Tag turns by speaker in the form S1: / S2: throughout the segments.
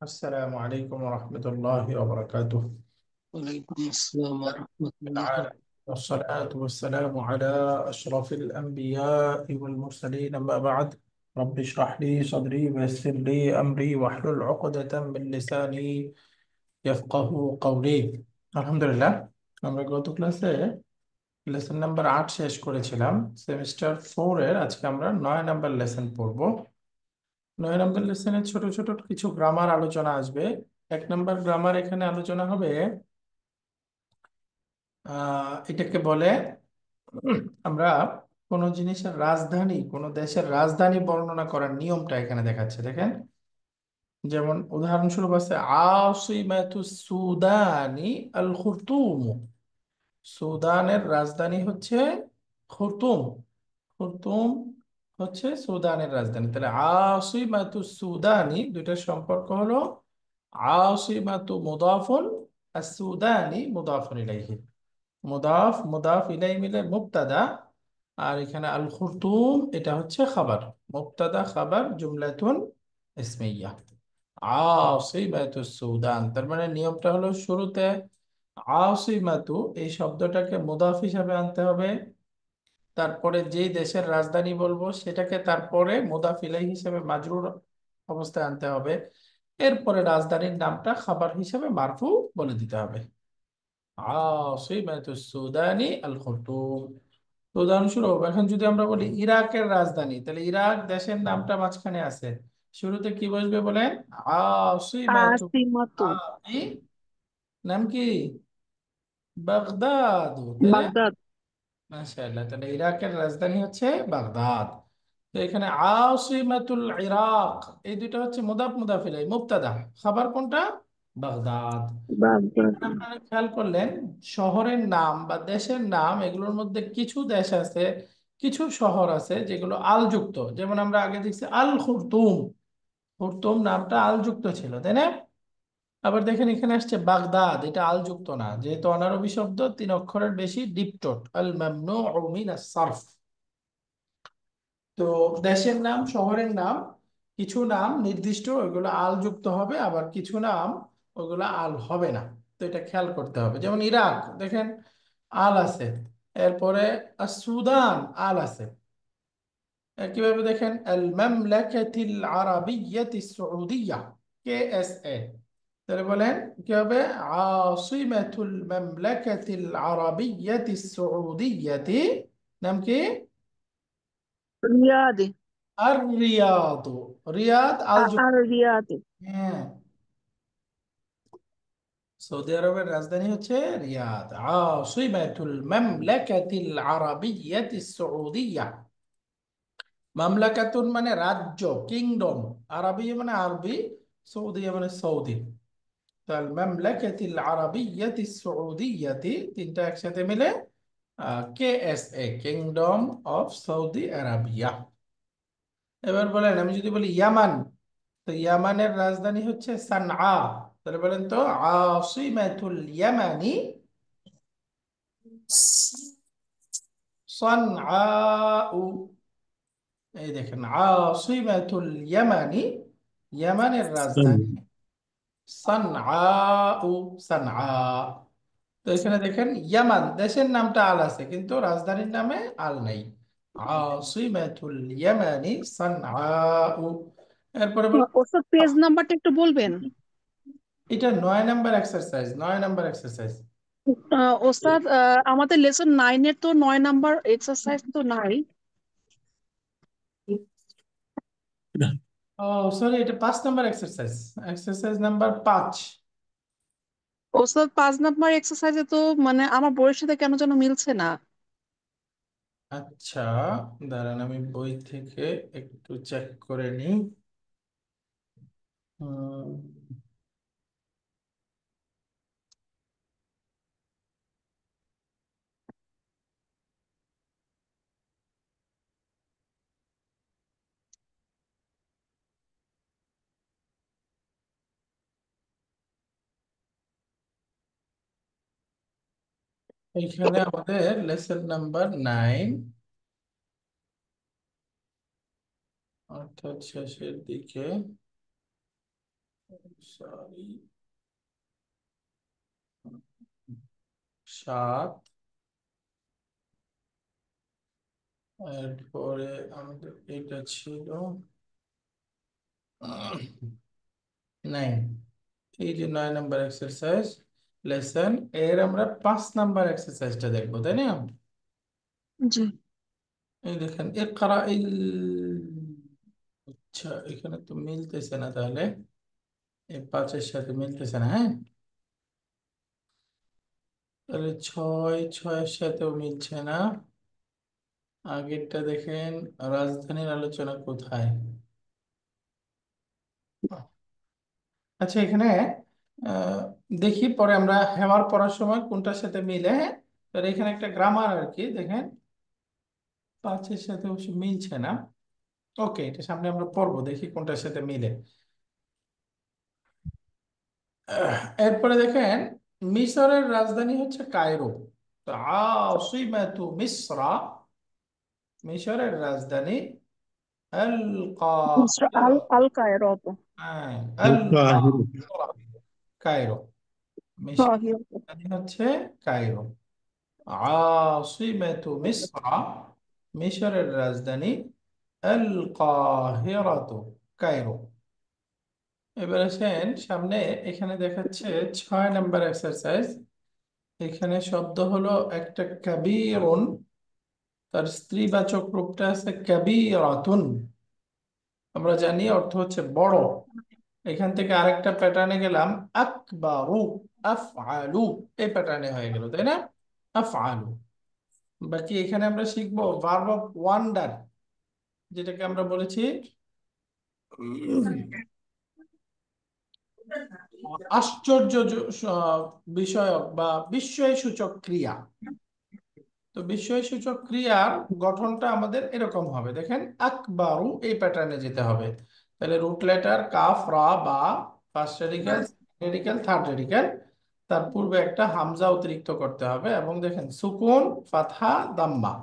S1: السلام عليكم ورحمة الله وبركاته.
S2: وعليكم السلام ورحمة الله
S1: العالم
S2: وبركاته.
S1: والصلاة والسلام على أشرف الأنبياء والمرسلين، أما بعد. رب اشرح لي صدري ويسر لي أمري واحلل عقدة من لساني يفقه قولي. আলহামদুলিল্লাহ, আমরা গত ক্লাসে লেসন নাম্বার 8 শেষ করেছিলাম। সেমিস্টার 4 এর আজকে আমরা 9 নাম্বার লেসন পড়বো। 9 নাম্বার লেসনে ছোট ছোট কিছু গ্রামার আলোচনা আসবে। 1 নাম্বার গ্রামার এখানে আলোচনা হবে। এটাকে বলে আমরা কোনো জিনিসের রাজধানী, কোনো দেশের রাজধানী বর্ণনা করার নিয়মটা এখানে দেখাচ্ছে, দেখেন। যেমন উদাহরণস্বরূপ আছে আসিমাতু সুদানি আল খুরতুম। সুদানের রাজধানী হচ্ছে খুরতুম। খুরতুম হচ্ছে সুদানের রাজধানী। তাহলে আসিমাতু সুদানি দুইটার সম্পর্ক হলো আসিমাতু মুদাফুন আর সুদানি মুদাফুন ইলাইহি। মুদাফ মুদাফ ইলাই মিলে মুবতাদা, আর এখানে আল খুরতুম এটা হচ্ছে খাবার। মুবতাদা খাবার জুমলাতুন ইসমিয়া। আসিমাতু সুদান, তার মানে নিয়মটা হলো শুরুতে আসিমাতু এই শব্দটাকে মুদাফ হিসাবে আনতে হবে। তারপরে যেই দেশের রাজধানী বলবো সেটাকে তারপরে মুদাফ ইলাই হিসেবে মাজরুর অবস্থায় আনতে হবে। এরপরে রাজধানীর নামটা খাবার হিসেবে মারফু বলে দিতে হবে। আসিমাতু সুদানি আল খুরতুম। তো উদাহরণস্বরূপ এখন যদি আমরা বলি ইরাকের রাজধানী, তাহলে ইরাক দেশের নামটা মাঝখানে আছে। শুরুতে কি বসবে বলেন? আসিমাতু।
S2: আসিমাতু
S1: আই নাম কি? বাগদাদ, তাই না?
S2: বাগদাদ।
S1: মাশাআল্লাহ, তাহলে ইরাকের রাজধানী হচ্ছে বাগদাদ। তো এখানে আসিমাতুল ইরাক, এই দুইটা হচ্ছে মুদাফ মুদাফ ইলাইহি মুবতাদা। খাবার কোনটা? বাগদাদ।
S2: বাগদাদ।
S1: এখানে আপনারা খেয়াল করলেন শহরের নাম বা দেশের নাম এগুলোর মধ্যে কিছু দেশ আছে, কিছু শহর আছে যেগুলো আলযুক্ত। যেমন আমরা আগে দেখছি আল খুরতুম, খুরতুম নামটা আলযুক্ত ছিল, তাই না? আবার দেখেন এখানে আসছে বাগদাদ, এটা আলযুক্ত না, যেহেতু অনারবি শব্দ 3 অক্ষরের বেশি, ডিপটোট আল মামনুউ মিনাস সারফ। তো দেশের নাম শহরের নাম কিছু নাম নির্দিষ্ট ওইগুলো আল যুক্ত হবে, আবার কিছু নাম ওইগুলো আল হবে না। তো এটা খেয়াল করতে হবে। যেমন ইরাক দেখেন আল আছে, এরপরে সুদান আল আছে। কিভাবে দেখেন আল মামলাকাতিল আরাবিয়াতিস সউদিয়া, কে এস এ। তাহলে বলেন কি হবে? আসিমাতুল মামলাকাতিল আরাবিয়াতিস সউদিয়াতি, নাম কি?
S2: রিয়াদে।
S1: আর রিয়াদ। রিয়াদ আল
S2: আর রিয়াদে।
S1: হ্যাঁ, সৌদি আরবের রাজধানী হচ্ছে রিয়াদ। আসিমাতুল মামলাকাতিল আরাবিয়াতিস সউদিয়া। মামলাকাতুন মানে রাজ্য, কিংডম। আরবি মানে আরবি, সৌদিয়া মানে সৌদি। তাল মামলাকাতিল আরাবিয়াতিস সউদিয়াতি তিনটা একসাথে মিলে K S A, kingdom of Saudi Arabia. এবার বলেন আমি যদি বলি ইয়ামান, তো ইয়ামানের রাজধানী হচ্ছে সানআ। তাহলে বলেন তো আসিমাতুল ইয়ামানি সানআউ। এই দেখেন আসিমাতুল ইয়ামানি, ইয়ামানের রাজধানী সানআউ, সানআ। তো এখানে দেখেন ইয়ামান দেশের নামটা আল আছে কিন্তু রাজধানীর নামে আল নাই। আসিমাতুল ইয়ামানি সানআউ। এরপরে বলেন,
S2: ওস্তাদ পেজ নাম্বারটা একটু বলবেন?
S1: এটা 9 নাম্বার এক্সারসাইজ, 9 নাম্বার এক্সারসাইজ।
S2: ওস্তাদ, আমাদের লেসন 9-এর তো 9 নাম্বার এক্সারসাইজ তো নাই।
S1: ও সরি, এটা 5 নাম্বার এক্সারসাইজ, এক্সারসাইজ নাম্বার 5।
S2: ওস্তাদ 5 নাম্বার এক্সারসাইজে তো মানে আমার বইয়ের সাথে কেন যেন মিলছে না।
S1: আচ্ছা, দাঁড়ান আমি বই থেকে একটু চেক করে নিই। হুম, এইখানে আমাদের লেসন নাম্বার 9, অর্থাৎ শেষের দিকে। সরি, 7। এরপরে আমাদের এটা ছিল 9। এই যে 9 নম্বর এক্সারসাইজ লেসন এর আমরা 5 নম্বর এক্সারসাইজটা দেখবো, তাই না?
S2: জি।
S1: এই দেখেন ইকরা ইল, আচ্ছা এখানে তো মিলতেছে না তাহলে, এই 5-এর সাথে মিলতেছে না, হ্যাঁ। তাহলে 6-6-এর সাথেও মিলছে না। আগেরটা দেখেন, রাজধানীর আলোচনা কোথায়? আচ্ছা এখানে আহ, দেখি পরে আমরা হেওয়ার পড়ার সময় কোনটার সাথে মিলে, হ্যাঁ। তাহলে এখানে একটা গ্রামার আর কি দেখেন, 5-এর সাথে অবশ্য মিলছে না। ওকে, এটা সামনে আমরা পড়বো, দেখি কোনটার সাথে মিলে। এরপরে দেখেন, মিশরের রাজধানী হচ্ছে কায়রো। তো আসিমাতু মিসরা, মিশরের রাজধানী আল
S2: মিস্টার আল
S1: কাহিরা।
S2: আল কায়রো আপু।
S1: হ্যাঁ, আল
S3: القاهرة.
S1: কাহিরা, কায়রো। মিশরের
S2: কাহিরো।
S1: রাজধানী হচ্ছে কায়রো। عاصمة مصر، মিশরের রাজধানী আল কাহিরাত, কায়রো। এবার আসেন সামনে, এখানে দেখাচ্ছে 6 নম্বর এক্সারসাইজ। এখানে শব্দ হলো একটা কাবীরুন, তার স্ত্রীবাচক রূপটা আছে কাবীরাতুন। আমরা জানি অর্থ হচ্ছে বড়। এখান থেকে আরেকটা প্যাটার্নে গেলাম, আকবারু, আফআলু, এই প্যাটার্নে হয়ে গেল, তাই না? আফআলু। বাকি এখানে আমরা শিখবো ভার্ব অফ ওয়ান্ডার, যেটাকে আমরা বলেছি আশ্চর্য বিষয়ক বা বিস্ময় সূচক ক্রিয়া। তো বিস্ময় সূচক ক্রিয়ার গঠনটা আমাদের এরকম হবে, দেখেন আকবারু এই প্যাটার্নে যেতে হবে। তাহলে রুট লেটার কাফ রা বা, first radical, radical, third radical, তার পূর্বে একটা হামজা অতিরিক্ত করতে হবে, এবং দেখেন সুকুন, ফাতহা, দাম্মা,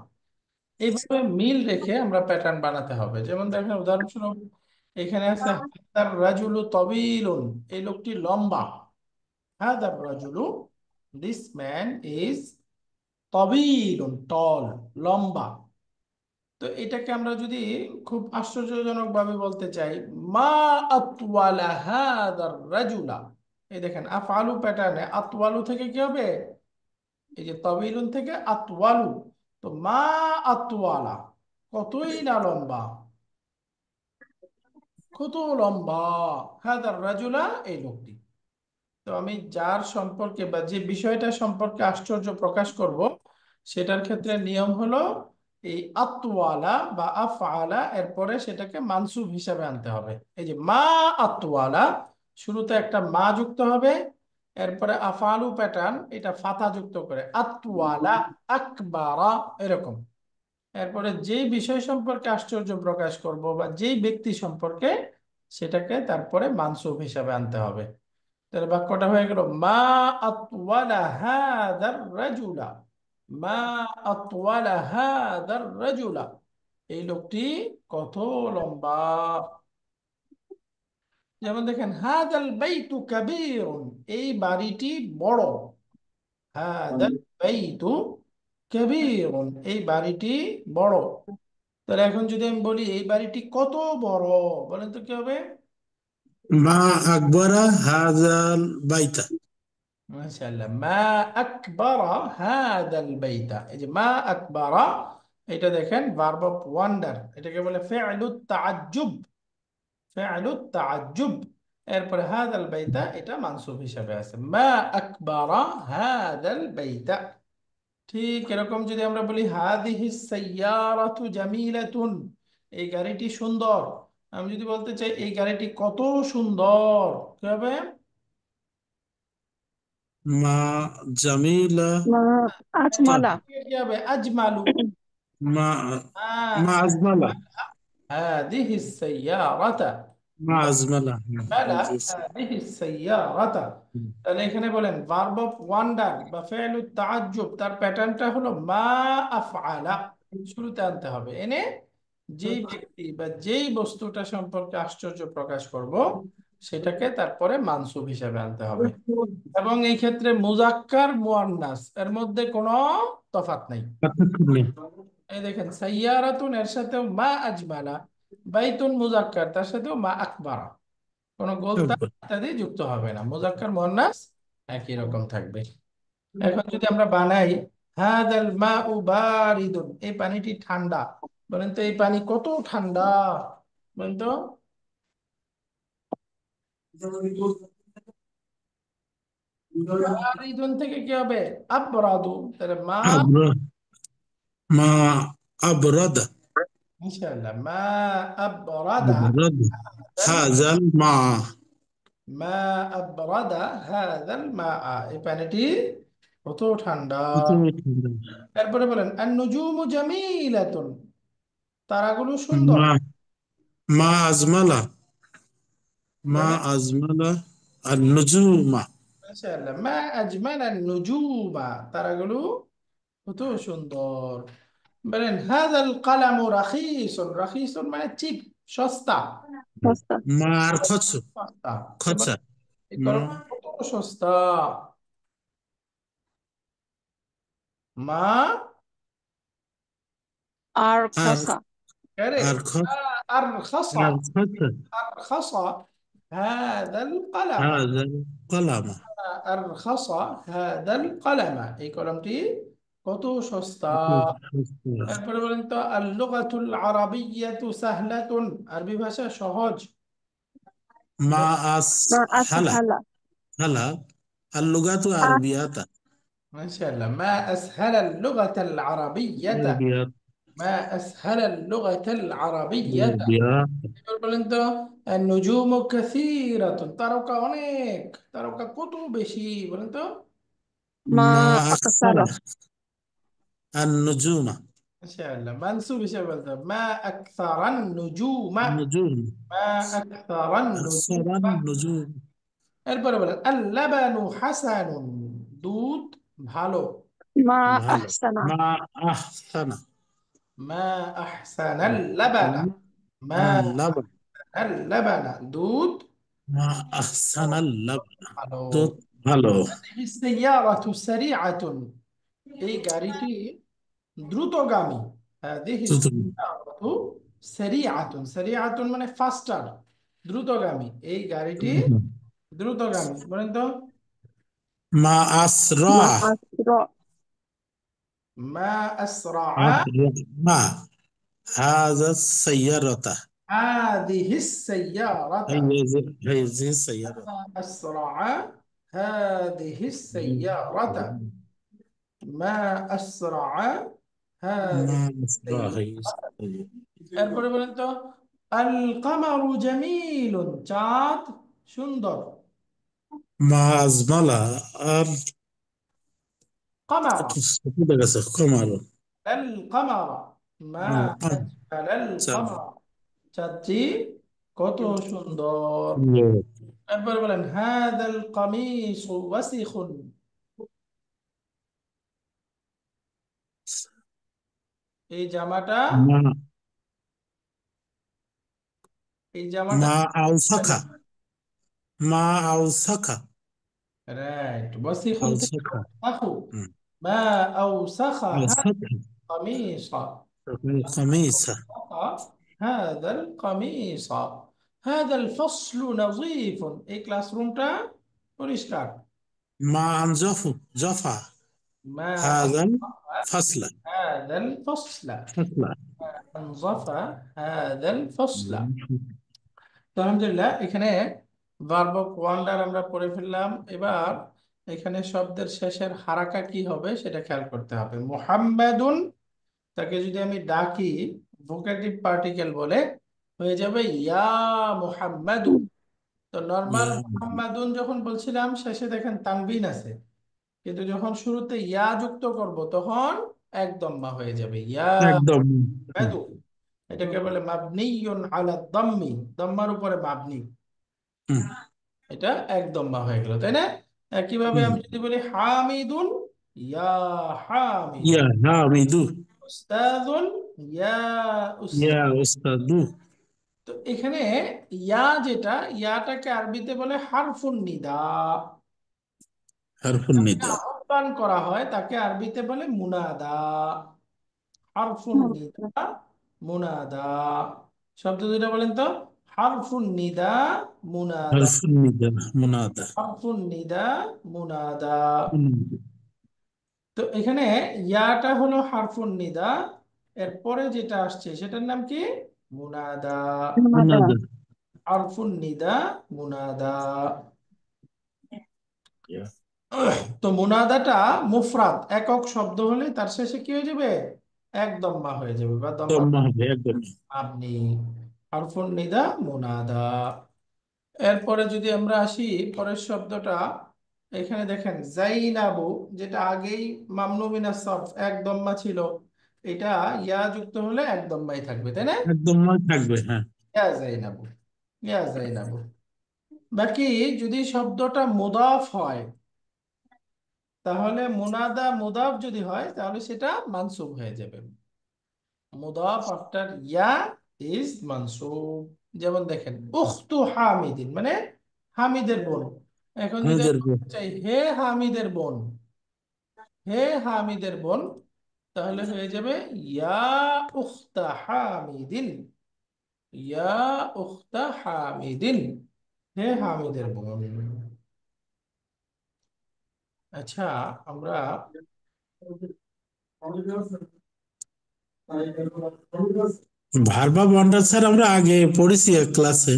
S1: এইভাবে মিল রেখে আমরা প্যাটার্ন বানাতে হবে। যেমন দেখেন উদাহরণস্বরূপ এখানে আছে হাদার রাজুলু তবিলুন, এই লোকটি লম্বা। হাদার রাজুলু, দিস ম্যান ইজ তবিলুন, টল, লম্বা। তো এটাকে আমরা যদি খুব আশ্চর্যজনক ভাবে বলতে চাই, মা আতওয়ালা হাদার রাজুলা, এই দেখেন আফআলু প্যাটার্নে আতওয়ালু থেকে কি হবে, এই যে তবিলুন থেকে আতওয়ালু। তো মা আতওয়ালা, কতই না লম্বা, কত লম্বা, হাদার রাজুলা, এই লোকটি। তো আমি যার সম্পর্কে বা যে বিষয়টা সম্পর্কে আশ্চর্য প্রকাশ করব, সেটার ক্ষেত্রে নিয়ম হলো এই আতওয়ালা বা আফআলা এরপরে সেটাকে মানসুব হিসাবে আনতে হবে। এই যে মা আতওয়ালা, শুরুতে একটা মা যুক্ত হবে, এরপরে আফআলু প্যাটার্ন, এটা ফাতা যুক্ত করে আতওয়ালা, আকবারা, এরকম। এরপরে যেই বিষয় সম্পর্কে আশ্চর্য প্রকাশ করব বা যেই ব্যক্তি সম্পর্কে, সেটাকে তারপরে মানসুব হিসাবে আনতে হবে। তাহলে বাক্যটা হয়ে গেল মা আতওয়ালা হাদার রাজুলা, মা আতওয়ালা হাদার রাজুলা, এই লোকটি কত লম্বা। যেমন দেখেন হাদাল বাইতু কাবীরুন, এই বাড়িটি বড়। হাদাল বাইতু কাবীরুন, এই বাড়িটি বড়। তাহলে এখন যদি আমি বলি এই বাড়িটি কত বড়, বলেন তো কি হবে?
S3: ما أكبر هذا البيت.
S1: মাশাআল্লাহ, মা আকবারা হাদাল বাইতা, এই যে মা আকবারা, এটা দেখেন ভার্ব অফ ওয়ান্ডার, এটাকে বলে ফি'লুত তাআজ্জুব, ফি'লুত তাআজ্জুব। এরপরে হাদাল বাইতা এটা মানসুব হিসাবে আছে, মা আকবারা হাদাল বাইতা। ঠিক এরকম যদি আমরা বলি হাদিহিস সাইয়্যারাতু জামিলাতুন, এই গাড়িটি সুন্দর, আমি যদি বলতে চাই এই গাড়িটি কত সুন্দর, কি হবে?
S3: ما جميلة.
S2: মা আজমালা।
S1: কি হবে? আজমালু।
S3: ما ما
S1: ما
S3: أجمله.
S1: هذه السيارة،
S3: ما أجمله.
S1: بلى هذه السيارة। তাহলে এখানে বলেন ভার্ব অফ ওয়ান্ডার বা ফেলুত তাআজ্জুব, তার প্যাটার্নটা হলো মা আফআলা, শুরুতে আনতে হবে, এনে যেই ব্যক্তি বা যেই বস্তুটা সম্পর্কে আশ্চর্য প্রকাশ করব সেটাকে তারপরে মানসুব হিসাবে আনতে হবে। এবং এই ক্ষেত্রে মুজাক্কার মুয়ান্নাস এর মধ্যে কোনো তফাৎ নাই। এই দেখেন সাইয়ারাতুন এর সাথেও মা আজমালা, বাইতুন মুজাক্কার তার সাথেও মা আকবারা, কোনো গোলতা ইত্যাদি যুক্ত হবে না, মুজাক্কার মুয়ান্নাস একই রকম থাকবে। এখন যদি আমরা বানাই হাদাল মাউ বারিদুন, এই পানিটি ঠান্ডা, বলেন তো এই পানি কত ঠান্ডা, বলেন তো। বারিদুন থেকে কি হবে আবরাদু, তাহলে মা,
S3: أبرد ما أبرد
S1: ইনশাআল্লাহ মা আবরাদা
S3: أبرد هذا الماء
S1: মা আবরাদা হাযাল মা, এই পানিটি কত ঠান্ডা। এরপরে বলেন আন নুজুমু জামিলাতুন, তারাগুলো সুন্দর।
S3: ما ما أجمل
S1: দেখেন
S3: ما أجمل النجوم
S1: মাশাআল্লাহ মা আজমালান নুজুমা, তারাগুলো কত সুন্দর। বলেন হাযাল কালামু রাখিসুন, রাখিসুন মানে চিপ, সস্তা,
S2: সস্তা।
S3: ما أرخص
S1: সস্তা। এবার
S3: خس
S1: এই কলম
S3: ما
S1: কত সস্তা, মা
S2: আর
S3: أر-
S2: খসা।
S1: কারেক্ট
S3: أرخص
S1: আরখাসা,
S3: أرخص
S1: আরখাসা হাযাল কালামা,
S3: هذا القلم
S1: আরখাসা হাযাল কালামা, এই কলমটি কত সস্তা। এরপরে বলেন তো আল লুগাতুল আরাবিয়্যাতু সাহলাতুন, আরবি ভাষা সহজ।
S3: ما
S2: না
S3: أسهل
S2: আসহালা।
S3: هلا اللغات العربية
S1: মাশাআল্লাহ মা আসহালাল লুগাতাল আরাবিয়্যাতা,
S3: عربية
S1: মা আসহালাল লুগাতাল আরাবিয়্যাতা।
S3: عربية
S1: এবার বলেন তো নুজুমু কাসীরাতুন, তারকা অনেক, তারকা কত বেশি, বলেন তো।
S2: মা
S3: ما
S2: আকসারা।
S3: أكثر النجوم
S1: মাশাআল্লাহ মানসুব হিসেবে বলতে হবে মা আকসারান নুজুমা,
S3: النجوم
S1: মা আকসারান
S3: أكثر
S1: নুজুমা।
S3: النجوم
S1: এরপরে বলেন আল-লাবানু হাসানুন, দুধ ভালো।
S2: মা
S3: ভালো
S2: আহসানা।
S3: ما أحسن
S1: মা আহসানাল লাবানা, মা
S3: اللبن
S1: আহসানাল লাবানা, দুধ
S3: ما أحسن اللبن
S1: ভালো।
S3: দুধ ভালো
S1: হাদিহি সাইয়ারাতু সারিআতুন, এই গাড়িটি দ্রুতগামী। হাদিহি
S3: দুধ
S1: সাইয়ারাতু সারিআতুন, সারিআতুন মানে ফাস্টার, দ্রুতগামী, এই গাড়িটি দ্রুতগামী, বলেন তো।
S3: ما
S2: মা
S3: أسرع
S2: আসরা।
S1: মা আসরা
S3: أسرع ما هذا السيارة
S1: هذه السيارة،
S3: هذه السيارة
S1: أسرع هذه السيارة، ما أسرع هذه
S3: ما أسرع
S1: السيارة।
S3: هذه السيارة
S1: এরপরে বলেন তো আল কামারু জামিলুন, চাঁদ সুন্দর।
S3: ما أجمل
S1: কামারা,
S3: قمر
S1: আল কামারা, মা
S3: القمر
S1: আজমাল আল কামারা, চাঁদটি কত সুন্দর। এরপরে বলেন হাদাল কামিসু ওয়াসিখুন, এই জামাটা,
S3: ما
S1: এই জামাটা
S3: ما أوثق ما أوثق
S1: রাইট, ওয়াসিখুন থেকে
S3: أوثق
S1: আউসাখু, মা আউসাখা
S3: أوثق
S1: কামিসা،
S3: القميص
S1: هذا القميص هذا الفصل نظيف، এই ক্লাসরুমটা পরিষ্কার।
S3: ما أنظف جفا
S1: ما
S3: هذا
S1: أنظف
S3: الفصل
S1: هذا الفصل،
S3: فصل
S1: أنظف هذا الفصل। তো আলহামদুলিল্লাহ এখানে ভার্ব অফ ওয়ান্ডার আমরা পড়ে ফেললাম। এবার এখানে শব্দের শেষের হারাকা কি হবে সেটা খেয়াল করতে হবে। মুহাম্মাদুন, তাকে যদি আমি ডাকি ভোকেটিভ পার্টিকেল বলে হয়ে যাবে ইয়া মুহাম্মাদু। তো নর্মাল
S3: يا
S1: মুহাম্মাদুন যখন বলছিলাম শেষে দেখেন তানবিন আছে, কিন্তু যখন শুরুতে ইয়া যুক্ত করব তখন একদম মা হয়ে যাবে ইয়া
S3: একদম
S1: মুহাম্মাদু। এটাকে বলে মাবনিয়ুন আলা দাম্মি, দাম্মার উপরে মাবনি,
S3: হুম,
S1: এটা একদম মা হয়ে গেল, তাই না। একইভাবে
S3: হুম।
S1: আমি যদি বলি হামিদুন, ইয়া হামিদ,
S3: ইয়া হামিদু
S1: উস্তাদুন, ইয়া
S3: ইয়া
S1: উস্তাদ।
S3: উস্তাদু
S1: তো এখানে ইয়া যেটা, ইয়াটাকে আরবিতে বলে হারফুন নিদা।
S3: حرف
S1: যাকে
S3: النداء
S1: আহ্বান করা হয় তাকে আরবিতে বলে মুনাদা। হারফুন নিদা, মুনাদা। শব্দ দুটো বলেন তো। হারফুন নিদা, মুনাদা।
S3: حرف النداء منادى
S1: হারফুন নিদা, মুনাদা।
S3: منادى
S1: তো এখানে ইয়াটা হলো হারফুন নিদা, এরপরে যেটা আসছে সেটার নাম কি? মুনাদা।
S3: منادى
S1: হারফুন নিদা, মুনাদা। তো মুনাদাটা মুফরাদ একক শব্দ হলে তার শেষে কি হয়ে যাবে? এক দম্মা হয়ে যাবে বা দম্মা
S3: ثم একদম
S1: আপনি। হারফুন নিদা, মুনাদা। এরপরে যদি আমরা আসি পরের শব্দটা, এখানে দেখেন জাইনাবু, যেটা আগেই মামনু মিনাস সরফ এক দম্মা ছিল, এটা ইয়া যুক্ত হলে এক দম্মাই থাকবে, তাই না?
S3: একদম থাকবে, হ্যাঁ।
S1: ইয়া জাইনাবু, ইয়া জাইনাবু। বাকি যদি শব্দটা মুদাফ হয়, তাহলে মুনাদা মুদাফ যদি হয় তাহলে সেটা মানসুব হয়ে যাবে। মুদাফ আফটার ইয়া ইজ মানসুব। যেমন দেখেন উখতু হামিদিন, মানে হামিদের বোন। এখন যদি
S3: আমাদের
S1: আমি বলতে চাই হে হামিদের বোন, হে হামিদের বোন, তাহলে হয়ে যাবে ইয়া উখতা হামিদিন, ইয়া উখতা হামিদিন, হে হামিদের বোন। আচ্ছা, আমরা
S3: ভার্ব বন্ডার স্যার আমরা আগে পড়েছি এক ক্লাসে,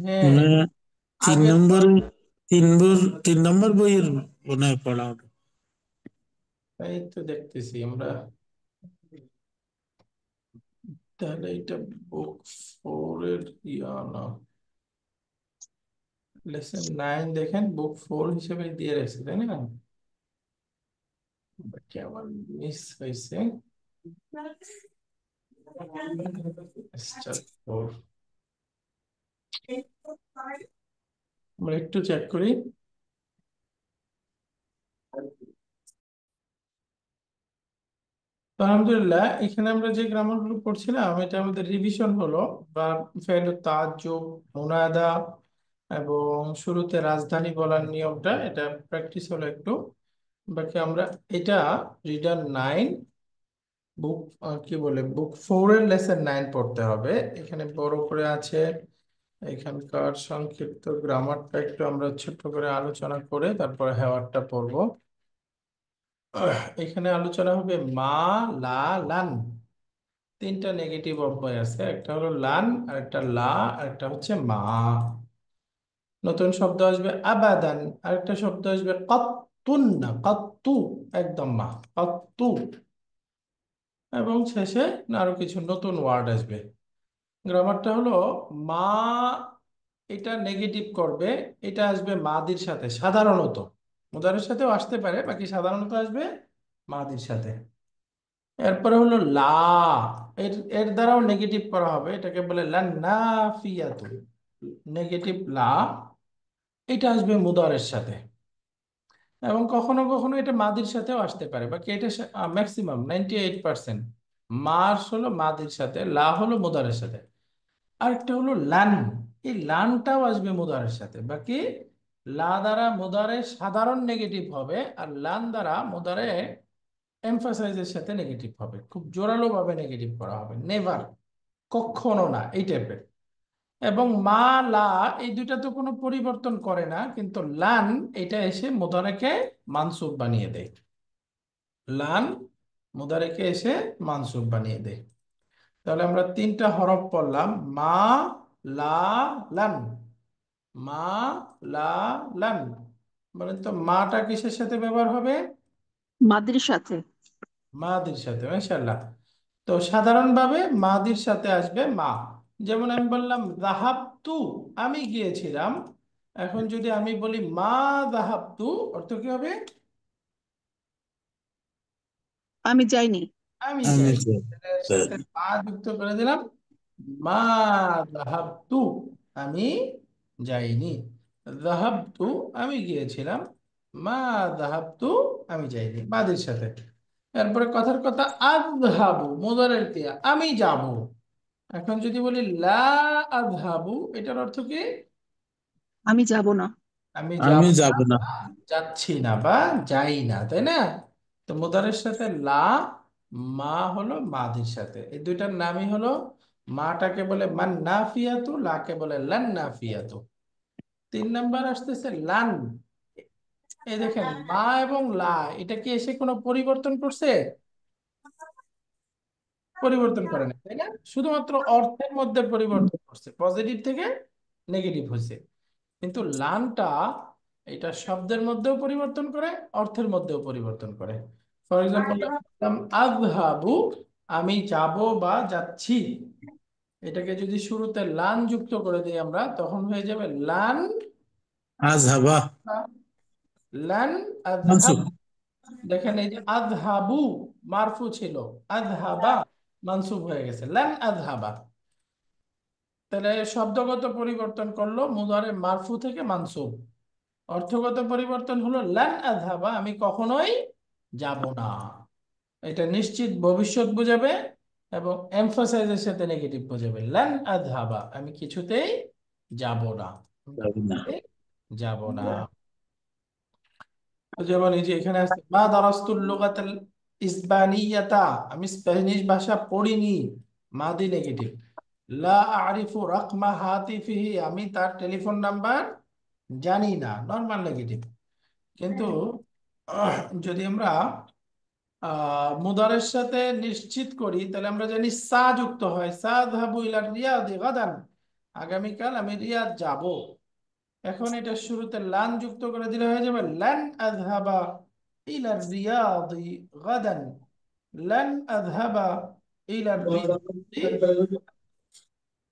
S1: হ্যাঁ
S3: মানে তিন
S1: আগের
S3: নম্বরে 3 নম্বর বইয়ের মনে হয় পড়া হবে।
S1: এই তো দেখতেছি আমরা। তাহলে এটা বুক 4 এর ইয়া না, লেসন 9 দেখেন বুক 4 হিসেবে দিয়ে রাখছে, তাই না? কেমন মিস হয়েছে। Chapter 4 আমরা একটু চেক করি। তো আলহামদুলিল্লাহ, এখানে আমরা যে গ্রামার গুলো পড়ছিলাম এটা আমাদের রিভিশন হলো, বা ফেল তাজ্জুব, মুনাদা এবং শুরুতে রাজধানী বলার নিয়মটা, এটা প্র্যাকটিস হলো একটু। বাকি আমরা এটা রিডার 9 বুক, কি বলে, বুক 4 এর লেসন 9 পড়তে হবে। এখানে বড় করে আছে, এখানকার সংক্ষিপ্ত গ্রামারটা একটু আমরা ছোট্ট করে আলোচনা করে তারপরে হেওয়ারটা পড়বো। এখানে আলোচনা হবে মা, লা, লান। তিনটা নেগেটিভ অব্যয় আছে, একটা হলো লান, আর একটা লা, আর একটা হচ্ছে মা। নতুন শব্দ আসবে আবাদান, আর একটা শব্দ আসবে কত্তুন, না কত্তু, একদম মা, কত্তু। এবং শেষে আরো কিছু নতুন ওয়ার্ড আসবে। গ্রামারটা হলো মা, এটা নেগেটিভ করবে, এটা আসবে মাদির সাথে সাধারণত, মুদারের সাথেও আসতে পারে, বাকি সাধারণত আসবে মাদির সাথে। এরপরে হলো লা, এর এর দ্বারাও নেগেটিভ করা হবে, এটাকে বলে লা নাফিয়াতু, নেগেটিভ লা, এটা আসবে মুদারের সাথে। এবং কখনো কখনো এটা মাদির সাথেও আসতে পারে, বাকি এটা ম্যাক্সিমাম 98% মার্স হলো মাদির সাথে, লা হলো মুদারের সাথে। আরেকটা হলো লান, এই লানটাও আসবে মুদারের সাথে। বাকি লা দ্বারা মুদারে সাধারণ নেগেটিভ হবে, আর লান দ্বারা মুদারে এমফাসাইজের সাথে নেগেটিভ হবে, খুব জোরালো ভাবে নেগেটিভ করা হবে, নেভার, কখনো না, এই টাইপের। এবং মা, লা, এই দুইটা তো কোনো পরিবর্তন করে না, কিন্তু লান এটা এসে মুদারেকে মানসুব বানিয়ে দেয়। লান মুদারেকে এসে মানসুব বানিয়ে দেয়। তাহলে আমরা তিনটা হরফ পড়লাম, মা, লা, লান। মা, লা, লান। বলেন তো মাটা কিসের সাথে ব্যবহার হবে?
S2: মাদ্রির সাথে।
S1: মাদির সাথে, মাশাআল্লাহ। তো সাধারণভাবে মাদির সাথে আসবে মা। যেমন আমি বললাম যাহাবতু, আমি গিয়েছিলাম। এখন যদি আমি বলি মা যাহাবতু, অর্থ কি হবে?
S2: আমি যাইনি।
S1: আমি
S3: আমি
S1: যাই।
S3: যে
S1: এর সাথে মা যুক্ত করে দিলাম, মা যাহাবতু, আমি যাইনি। যাহাবতু, আমি গিয়েছিলাম। মা যাহাবতু, আমি যাইনি, মাদির সাথে। এরপরে কথার কথা আযহাবু, মুদারের ক্রিয়া, আমি যাব। এখন যদি বলি লা আযহাবু, এটার অর্থ কি?
S2: আমি যাব না।
S1: আমি
S3: আমি
S1: যাব না
S3: যাব না।
S1: বা যাচ্ছি না বা যাই না, তাই না? তো মুদারের সাথে লা, মা হলো মাদির সাথে, এই দুইটার নামই হলো, মাটাকে বলে মান নাফিয়াতু, লাকে বলে লান নাফিয়াতু। 3 নাম্বার আসতেছে লান। এই দেখেন মা এবং লা, এটা কি এসে কোনো পরিবর্তন করছে? পরিবর্তন করে না, তাই না? শুধুমাত্র অর্থের মধ্যে পরিবর্তন করছে, পজিটিভ থেকে নেগেটিভ হয়েছে। কিন্তু লানটা এটা শব্দের মধ্যেও পরিবর্তন করে, অর্থের মধ্যেও পরিবর্তন করে। ফর এক্সাম্পল, আযহাবু, আমি যাব বা যাচ্ছি, এটাকে যদি শুরুতে লান যুক্ত করে দিই আমরা, তখন হয়ে যাবে লান,
S3: আযহাবা
S1: লান আযহাব।
S3: মানসুব।
S1: দেখেন এই যে আযহাবু মারফু ছিল, আযহাবা মানসুব হয়ে গেছে, লান আযহাবা। তাহলে শব্দগত পরিবর্তন করলো, মুদারে মারফু থেকে মানসুব। অর্থগত পরিবর্তন হলো লান আযহাবা, আমি কখনোই যাব না। এটা নিশ্চিত ভবিষ্যৎ বোঝাবে এবং এমফাসাইজের সাথে নেগেটিভ বোঝাবে। লান আযহাবা, আমি কিছুতেই যাব না, আমি
S3: যাব না।
S1: কিছুতেই যাব না। তো যেমন এই যে এখানে আছে মা দারাস্তুল লুগাতাল ইসবানিয়াতা, আমি স্প্যানিশ ভাষা পড়িনি, মাদি নেগেটিভ। লা আরিফু রাকমা হাতিফিহি, আমি তার টেলিফোন নাম্বার জানি না, নরমাল নেগেটিভ। কিন্তু যদি আমরা মুদারের সাথে নিশ্চিত করি, তাহলে আমরা জানি সা যুক্ত হয়, সা যাহাবু ইলা রিয়াদি গাদান, আগামীকাল আমি রিয়াদ যাব। এখন এটা শুরুতে লান যুক্ত করে দিলে হয়ে যাবে লান আযহাবা ইলা রিয়াদি গাদান, লান আযহাবা ইলা রিয়াদি,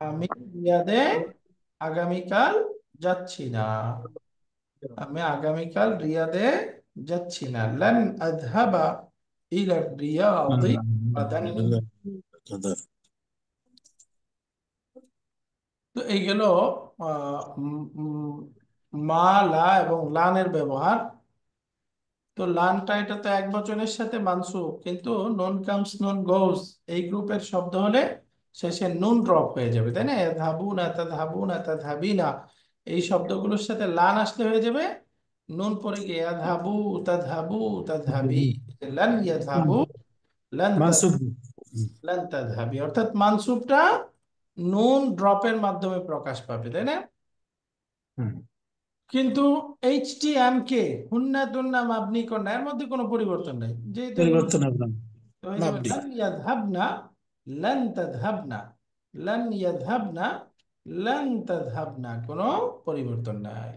S1: আমি রিয়াদে আগামীকাল যাচ্ছি না, আমি আগামীকাল রিয়াদে যাচ্ছি না। লান আযহাবা ইলা রিয়াদি গাদান। তো এই গেল মা, লা এবং লানের ব্যবহার। তো লানটা, এটা তো এক বচনের সাথে মানসুব, কিন্তু নুন কামস নুন গোস, এই গ্রুপের শব্দ হলে শেষে নুন ড্রপ হয়ে যাবে, তাই না? ধাবুনা তাধাবুনা তাধাবিনা, এই শব্দগুলোর সাথে লান আসলে হয়ে যাবে নুন পড়ে গিয়ে ধাবু তাধাবু তাধাবি, লান ইয়াধাবু লান
S3: মানসুব।
S1: লান তাধাবি, অর্থাৎ মানসুবটা নুন ড্রপের মাধ্যমে প্রকাশ পাবে, তাই না?
S3: হুম।
S1: কিন্তু এইচটিএম কে হুন্না তুন্না মাবনি কন্যা, এর মধ্যে কোনো পরিবর্তন নাই, যেহেতু এগুলো
S3: পরিবর্তন হবে না।
S1: হয়ে যাবে
S3: মাবনি।
S1: লান ইয়াযহাবনা লান তাযহাবনা, লান ইয়াযহাবনা লান তাযহাবনা, কোনো পরিবর্তন নাই।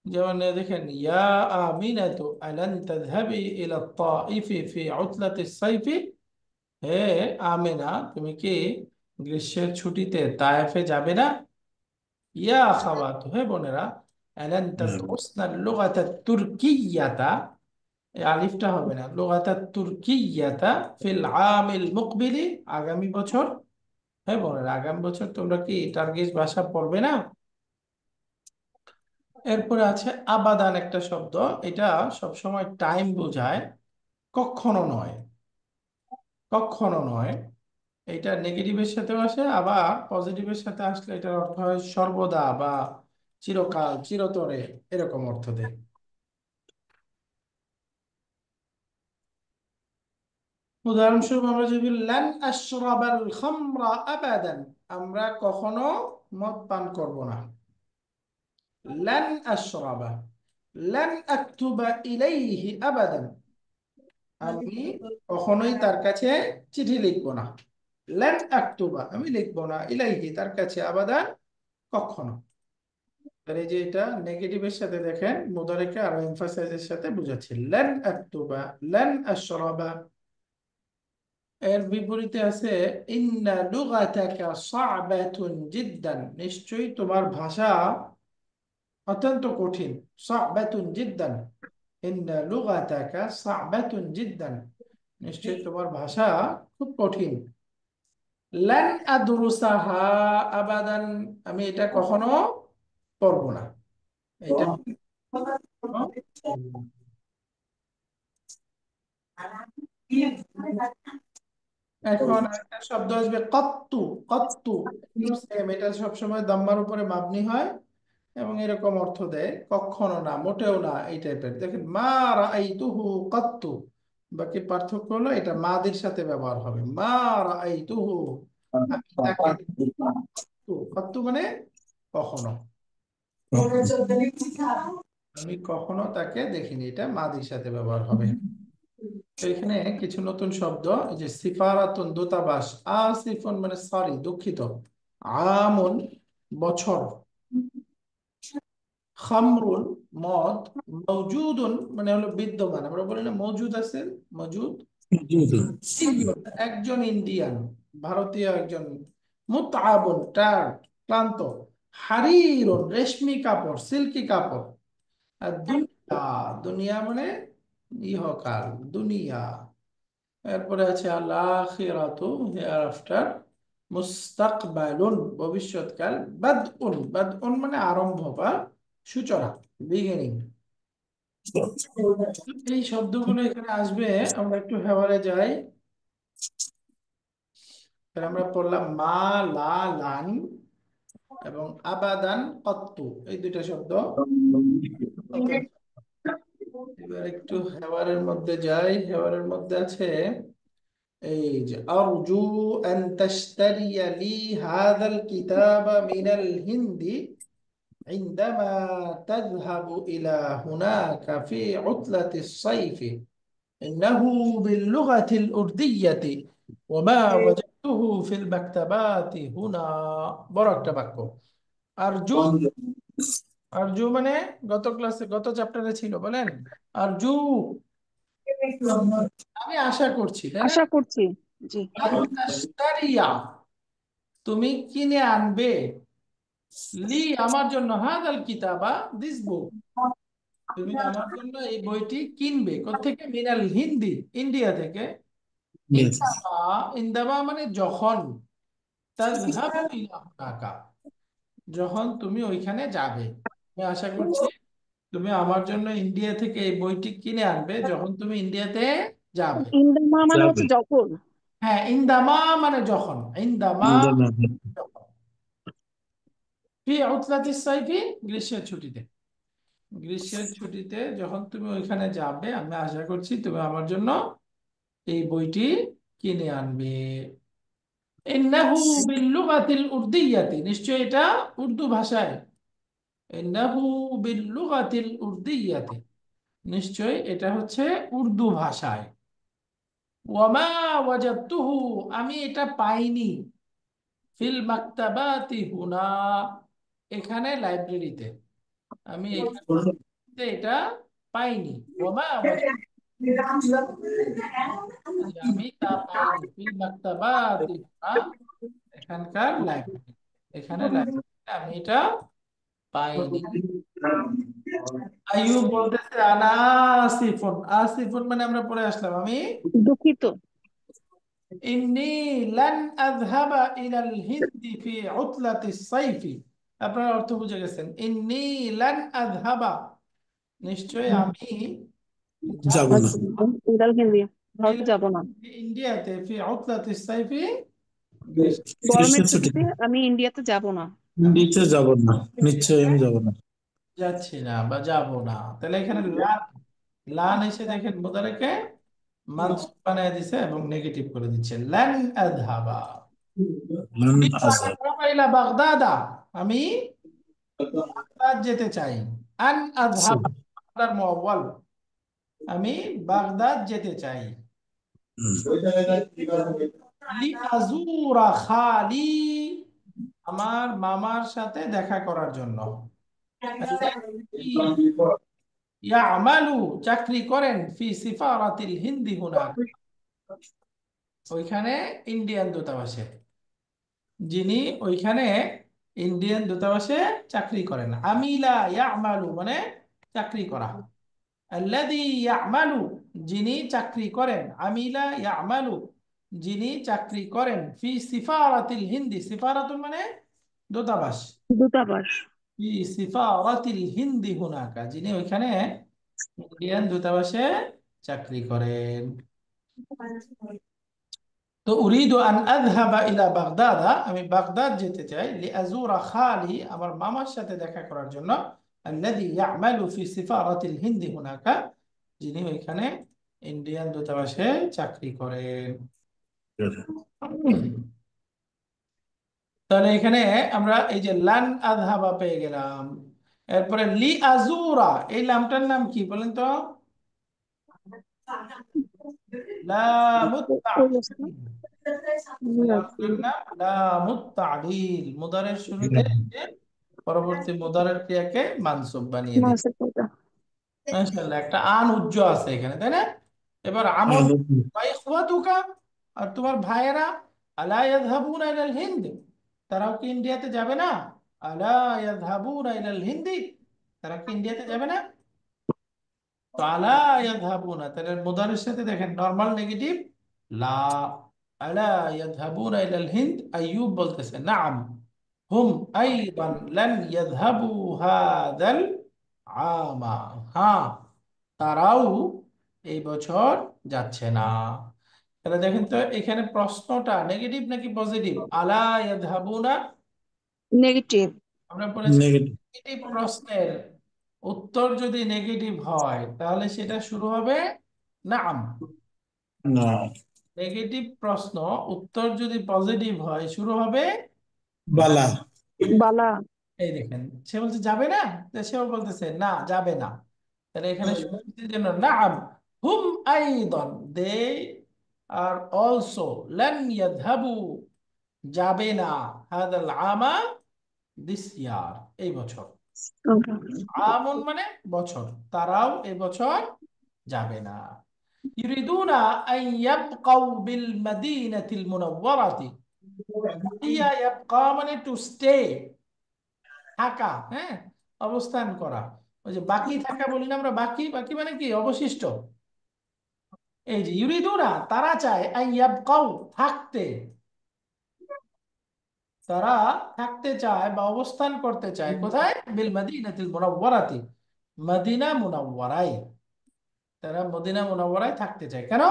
S1: যেমন দেখেন ইয়া আমিনাতু আলান তাযহাবি ইলা তাইফি ফি উতলাতিস সাইফি, হে আমিনা, তুমি কি গ্রীষ্মের ছুটিতে তায়েফে যাবে না? ইয়া আখাওয়াত, হে বোনেরা, আলান তাদরুসনা লুগাতাত তুর্কিয়াতা, এই আলিফটা হবে না, লুগাতাত তুর্কিয়াতা ফিল আমিল মুকবিলি, আগামী বছর। হে বোনেরা, আগামী বছর তোমরা কি টার্কিশ ভাষা পড়বে না? এরপরে আছে আবাদান একটা শব্দ, এটা সব সময় টাইম বোঝায়, কখনো নয়, কখনো নয়। এটা নেগেটিভের সাথেও আসে, আবার পজিটিভের সাথে আসলে এটার অর্থ হয় সর্বদা বা চিরকাল, চিরতরে, এরকম অর্থ দেয়। উদাহরণস্বরূপ আমরা যদি বলি, লান আশরাবাল খামরা আবাদান, আমরা কখনো মদ পান করব না। লান আশরাবা, লান আকতুবা ইলাইহি আবাদান, আমি কখনোই তার কাছে চিঠি লিখব না। লান আকতুবা, আমি লিখব না, ইলাইহি তার কাছে, আবাদান কখনো। আর এই যে এটা নেগেটিভের সাথে দেখেন মুদারিকে আরো এমফাসাইজের সাথে বুঝাচ্ছি, লান আকতুবা, লান আশরাবা। এর বিপরীতে আছে ইন্না লুগাতাকা সা'বাতুন জিদ্দান, নিশ্চয়ই তোমার ভাষা অত্যন্ত কঠিন। সা'বাতুন জিদ্দান, ইন্না লুগাতাকা সা'বাতুন জিদ্দান, নিশ্চয়ই তোমার ভাষা খুব কঠিন। লান আদরুসাহা আবাদান, আমি এটা কখনো পড়বো না, এটা কখনো পড়বো না। এখন একটা শব্দ আসবে কত্তু। কত্তু সেম, এটা সবসময় দাম্মার উপরে মাবনি হয় এবং এরকম অর্থ দেয়, কখনো না, মোটেও না, এই টাইপের। দেখেন মা রাআইতুহু কত্তু, বাকি পার্থক্য হলো এটা মাদির সাথে ব্যবহার হবে। মা রাআইতুহু, আমি তাকে কত্তু। কত্তু মানে কখনো, আমি কখনো তাকে দেখিনি, এটা মাদির সাথে ব্যবহার হবে। তো এখানে কিছু নতুন শব্দ, এই যে সিফারাতুন দূতাবাস, আসিফুন মানে সরি দুঃখিত, আমুন বছর, খামরুন মদ, মওজুদুন মানে হলো বিদ্যমান, আমরা বলি না মজুদ আছে, মজুদ। একজন ইন্ডিয়ান, ভারতীয় একজন। মুতআবুন টায়ার্ড, ক্লান্ত। হারিরুন রেশমি কাপড়, সিল্কি কাপড়। আর দুনিয়া, দুনিয়া মানে ইহকাল, দুনিয়া। এরপরে আছে আল আখিরাতু, হিয়ার আফটার। মুস্তাকবালুন ভবিষ্যৎকাল। বাদউন, বাদউন মানে আরম্ভ বা সূচনা, বিগিনিং। এই শব্দগুলো এখানে আসবে। আমরা একটু হেওয়ারে যাই। তাহলে আমরা পড়লাম মা, লা, লান এবং আবাদান, কত্তু, এই দুইটা শব্দ নতুন। এবার একটু হেওয়ারের মধ্যে যাই। হেওয়ারের মধ্যে আছে এই যে আরজু আন তাশতারিয়া লি হাযাল কিতাবা মিনাল হিন্দি عندما تذهب إلى هناك في عطلة الصيف إنه باللغة الأردية وما وجدته في المكتبات هنا. বড় একটা বাক্য। আরজু, আরজু মানে গত ক্লাসে, গত চ্যাপ্টারে ছিল, বলেন আরজু, আমি আশা করছি, তাই না?
S2: আশা করছি। জি।
S1: আন তাশতারিয়া, তুমি কিনে আনবে, লি আমার জন্য, হাদাল কিতাবা দিস বুক, তুমি আমার জন্য এই বইটি কিনবে। কোত্থেকে? মিনাল হিন্দি, ইন্ডিয়া থেকে। ইন্দামা, ইন্দামা মানে যখন, তাযহাবু ইলা হুনাকা, যখন তুমি ওইখানে যাবে। আমি আশা করছি তুমি আমার জন্য ইন্ডিয়া থেকে এই বইটি কিনে আনবে যখন তুমি ইন্ডিয়াতে যাবে।
S2: ইন্দমা মানে
S3: যাবে।
S2: হচ্ছে যখন।
S1: হ্যাঁ, ইন্দামা মানে যখন, ইন্দামা যখন। ফি উতলাতিস সাইফি, গ্রীষ্মের ছুটিতে। গ্রীষ্মের ছুটিতে যখন তুমি ওইখানে যাবে, আমি আশা করছি তুমি আমার জন্য এই বইটি কিনে আনবে। ইন্নাহু বিল্লুগাতিল উর্দিয়াতি, নিশ্চয় এটা উর্দু ভাষায়। ইন্নাহু বিল্লুগাতিল উর্দিয়াতি, নিশ্চয় এটা হচ্ছে উর্দু ভাষায়। ওয়ামা ওয়াজাদতুহু, আমি এটা পাইনি। ফিল মাকতাবাতি হুনা, এখানে লাইব্রেরিতে, আমি এখানে এটা পাইনি। ওয়ামা ওয়াজাদ, আমি তা পাইনি। ফিল মাকতাবাতি হুনা, এখানকার লাইব্রেরি, এখানে লাইব্রেরিতে আমি এটা পাইনি। আইয়ুব বলতেছে আনা আসিফুন, আসিফুন মানে আমরা পড়ে আসলাম, আমি
S2: দুঃখিত।
S1: ইন্নী লান আযহাবা ইলাল হিন্দি ফি উতলাতিস সাইফি। আপনারা অর্থ বুঝে গেছেন। ইন্নী লান আযহাবা, নিশ্চয় আমি যাব
S3: যাব না।
S2: আচ্ছা, ইন্দাল হিন্দি, ভারতে
S1: ইলা
S2: যাব না।
S1: ইন্ডিয়াতে, ফি উতলাতিস সাইফি, গ্রীষ্ম।
S2: গরমের
S3: গ্রীষ্মের ছুটিতে
S2: ছুটিতে আমি ইন্ডিয়াতে যাব না।
S1: আমি
S3: নিচে যাব না, নিশ্চয়ই আমি যাব না।
S1: যাচ্ছি না বা যাব না। তাহলে এখানে লান, লান এসে দেখেন মুদারেকে মানসুব বানায় দিছে এবং নেগেটিভ করে দিচ্ছে, লান আযহাবা।
S3: মান
S1: উরিদু আন
S3: আযাব।
S1: আযহাবা ইলা বাগদাদা, আমি বাগদাদ যেতে চাই। আন আযহাবা তার মুআওয়াল, আমি বাগদাদ যেতে চাই। লি আযুরা খালি, আমার মামার সাথে দেখা করার জন্য। আল্লাযী ইয়ামালু, চাকরি করেন, ফি সিফারাতিল হিন্দি হুনাক, ওইখানে ইন্ডিয়ান দূতাবাসে, যিনি ওইখানে ইন্ডিয়ান দূতাবাসে চাকরি করেন। আমিলা ইয়ামালু মানে চাকরি করা। আল্লাযী ইয়ামালু, যিনি চাকরি করেন। আমিলা ইয়ামালু, যিনি চাকরি করেন। ফি সিফারাতিল হিন্দি, সিফারাতুন মানে দূতাবাস।
S2: দূতাবাস।
S1: ফি সিফারাতিল হিন্দি হুনাকা, যিনি ওইখানে ইন্ডিয়ান দূতাবাসে চাকরি করেন। তো উরিদু আন আযহাবা ইলা বাগদাদা, আমি বাগদাদ যেতে চাই, লিআজুরা খালি, আমার মামার সাথে দেখা করার জন্য, আল্লাযী ইয়ামালু ফি সিফারাতিল হিন্দি হুনাকা, যিনি ওইখানে ইন্ডিয়ান দূতাবাসে চাকরি করেন। তাহলে এখানে আমরা এই যে লান আযহাবা পেয়ে গেলাম। এরপরে লি আজুরা, এই লামটার নাম কি বলেন তো? লামুত
S2: ওই অবস্থা।
S1: তা'লিল। এই লামটার নাম লামুত তা'লিল। মুদারের শুরুতে এসে পরবর্তী মুদারের ক্রিয়াকে মানসুব বানিয়ে দিই।
S2: মাসের পয়দা।
S1: মাশাআল্লাহ, একটা আন উজ্জ আছে এখানে, তাই না? এবার আমর, ওয়া ইখওয়াতুকা, আর তোমার ভাইয়েরা, আলা ইয়াযহাবুনা ইলাল হিন্দ, তারাও কি ইন্ডিয়াতে যাবে না? আলা ইয়াযহাবুনা ইলাল হিন্দি, তারা কি ইন্ডিয়াতে যাবে না? তো আলা ইয়াযহাবুনা, তাহলে মুদারের সাথে দেখেন নরমাল নেগেটিভ লা। আলা ইয়াযহাবুনা ইলাল হিন্দ, আইয়ুব বলতেছে নাম, হুম আইদান লান ইয়াযহাবু হাযাল আমা, হ্যাঁ তারাও এই বছর যাচ্ছে না। তাহলে দেখেন তো এখানে প্রশ্নটা নেগেটিভ নাকি পজিটিভ? আলা ইয়াযহাবুনা,
S2: নেগেটিভ।
S1: আমরা বলেছি
S3: নেগেটিভ।
S1: নেগেটিভ প্রশ্নের উত্তর যদি নেগেটিভ হয় তাহলে সেটা শুরু হবে নাম।
S3: না,
S1: নেগেটিভ প্রশ্ন উত্তর যদি পজিটিভ হয় শুরু হবে বা।
S3: বালা।
S2: বালা।
S1: এই দেখেন, সে বলছে যাবে না, তো সেও বলতেছে না যাবে না। তাহলে এখানে শুরুর জন্য নাম, হুম আইদন, দে আর অলসো, লান ইয়াযহাবু, যাবে না, হাদাল আমা, দিস ইয়ার, এই বছর। আমন মানে বছর, তারাও এই বছর যাবে না। ইউরিদুনা আন ইয়াবকাউ বিল মাদিনাতিল মুনাওয়ারাতি, ইয়া ইয়াবকা মানে টু স্টে, থাকা, হ্যাঁ, অবস্থান করা। ওই যে বাকি থাকা বলি না আমরা, বাকি, বাকি মানে কি? অবশিষ্ট। এই যে ইউরিদুনা, তারা চায়, আন ইয়াবকাউ, থাকতে, তারা থাকতে চায় বা অবস্থান করতে চায় কোথায়? বিল মাদিনাতিল মুনাওয়ারাতি, মদিনা মুনাওয়ারায়, তারা মদিনা মুনাওয়ারায় থাকতে চায়। কেন?